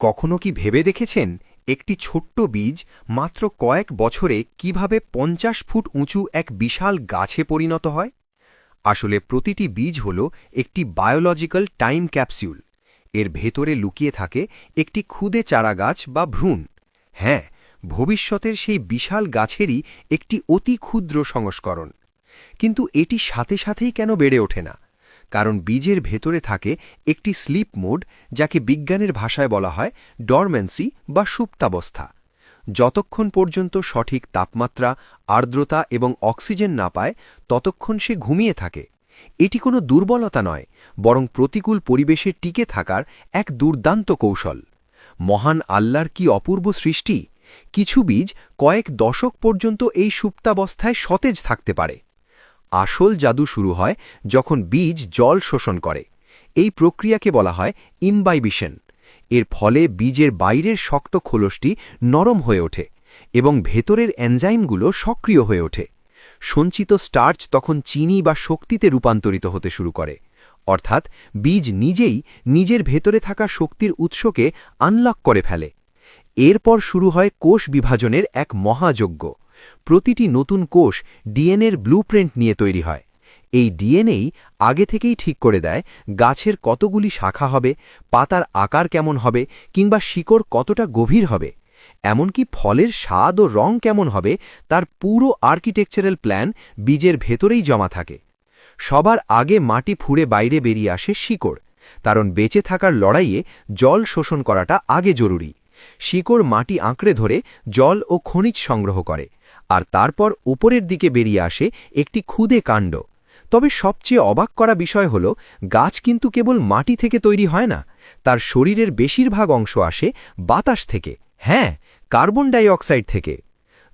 কখনো কি ভেবে দেখেছেন একটি ছোট্ট বীজ মাত্র কয়েক বছরে কিভাবে ৫০ ফুট উঁচু এক বিশাল গাছে পরিণত হয়? আসলে প্রতিটি বীজ হল একটি বায়োলজিক্যাল টাইম ক্যাপসিউল। এর ভেতরে লুকিয়ে থাকে একটি ক্ষুদে চারাগাছ বা ভ্রূণ। হ্যাঁ, ভবিষ্যতের সেই বিশাল গাছেরই একটি অতি ক্ষুদ্র সংস্করণ। কিন্তু এটি সাথে সাথেই কেন বেড়ে ওঠে না? কারণ বীজের ভেতরে থাকে একটি স্লিপ মোড, যাকে বিজ্ঞানের ভাষায় বলা হয় ডরম্যান্সি বা সুপ্তাবস্থা। যতক্ষণ পর্যন্ত সঠিক তাপমাত্রা, আর্দ্রতা এবং অক্সিজেন না পায় ততক্ষণ সে ঘুমিয়ে থাকে। এটি কোনো দুর্বলতা নয়, বরং প্রতিকূল পরিবেশে টিকে থাকার এক দুর্দান্ত কৌশল। মহান আল্লাহর কি অপূর্ব সৃষ্টি! কিছু বীজ কয়েক দশক পর্যন্ত এই সুপ্তাবস্থায় সতেজ থাকতে পারে। আসল জাদু শুরু হয় যখন বীজ জল শোষণ করে। এই প্রক্রিয়াকে বলা হয় ইমবাইবিশন। এর ফলে বীজের বাইরের শক্ত খোলসটি নরম হয়ে ওঠে এবং ভেতরের এনজাইমগুলো সক্রিয় হয়ে ওঠে। সঞ্চিত স্টার্চ তখন চিনি বা শক্তিতে রূপান্তরিত হতে শুরু করে। অর্থাৎ বীজ নিজেই নিজের ভেতরে থাকা শক্তির উৎসকে আনলক করে ফেলে। এরপর শুরু হয় কোষ বিভাজনের এক মহাযজ্ঞ। প্রতিটি নতুন কোষ ডিএনএর ব্লুপ্রিন্ট নিয়ে তৈরি হয়। এই ডিএনএই আগে থেকেই ঠিক করে দেয় গাছের কতগুলি শাখা হবে, পাতার আকার কেমন হবে, কিংবা শিকড় কতটা গভীর হবে। এমনকি ফলের স্বাদ ও রং কেমন হবে তার পুরো আর্কিটেকচারাল প্ল্যান বীজের ভেতরেই জমা থাকে। সবার আগে মাটি ফুঁড়ে বাইরে বেরিয়ে আসে শিকড়, কারণ বেঁচে থাকার লড়াইয়ে জল শোষণ করাটা আগে জরুরি। শিকড় মাটি আঁকড়ে ধরে জল ও খনিজ সংগ্রহ করে, আর তারপর উপরের দিকে বেরিয়ে আসে একটি ক্ষুদে কাণ্ড। তবে সবচেয়ে অবাক করা বিষয় হল, গাছ কিন্তু কেবল মাটি থেকে তৈরি হয় না, তার শরীরের বেশিরভাগ অংশ আসে বাতাস থেকে। হ্যাঁ, কার্বন ডাই অক্সাইড থেকে।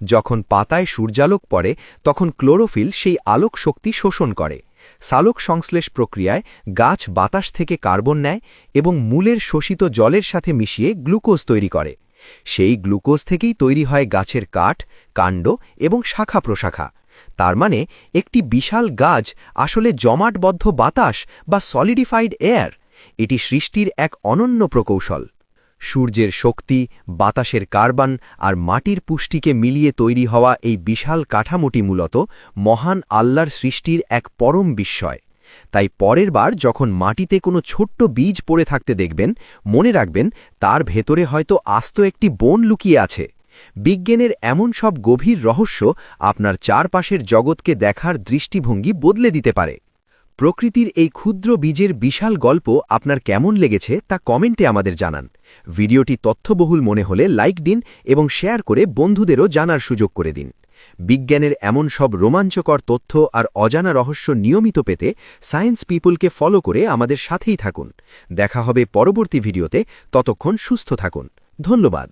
যখন পাতায় সূর্যালোক পড়ে তখন ক্লোরোফিল সেই আলোক শক্তি শোষণ করে। সালোক সংশ্লেষ প্রক্রিয়ায় গাছ বাতাস থেকে কার্বন নেয় এবং মূলের শোষিত জলের সাথে মিশিয়ে গ্লুকোজ তৈরি করে। সেই গ্লুকোজ থেকেই তৈরি হয় গাছের কাঠ, কাণ্ড এবং শাখা প্রশাখা। তার মানে একটি বিশাল গাছ আসলে জমাটবদ্ধ বাতাস বা সলিডিফাইড এয়ার। এটি সৃষ্টির এক অনন্য প্রকৌশল। সূর্যের শক্তি, বাতাসের কার্বন আর মাটির পুষ্টিকে মিলিয়ে তৈরি হওয়া এই বিশাল কাঠামোটি মূলত মহান আল্লাহর সৃষ্টির এক পরম বিস্ময়। তাই পরের বার যখন মাটিতে কোনো ছোট্ট বীজ পড়ে থাকতে দেখবেন, মনে রাখবেন তার ভেতরে হয়তো আস্ত একটি বন লুকিয়ে আছে। বিজ্ঞানের এমন সব গভীর রহস্য আপনার চারপাশের জগৎকে দেখার দৃষ্টিভঙ্গি বদলে দিতে পারে। প্রকৃতির এই ক্ষুদ্র বীজের বিশাল গল্প আপনার কেমন লেগেছে তা কমেন্টে আমাদের জানান। ভিডিওটি তথ্যবহুল মনে হলে লাইক দিন এবং শেয়ার করে বন্ধুদেরও জানার সুযোগ করে দিন। বিজ্ঞানের এমন সব রোমাঞ্চকর তথ্য আর অজানা রহস্য নিয়মিত পেতে সায়েন্স পিপলকে ফলো করে আমাদের সাথেই থাকুন। দেখা হবে পরবর্তী ভিডিওতে। ততক্ষণ সুস্থ থাকুন। ধন্যবাদ।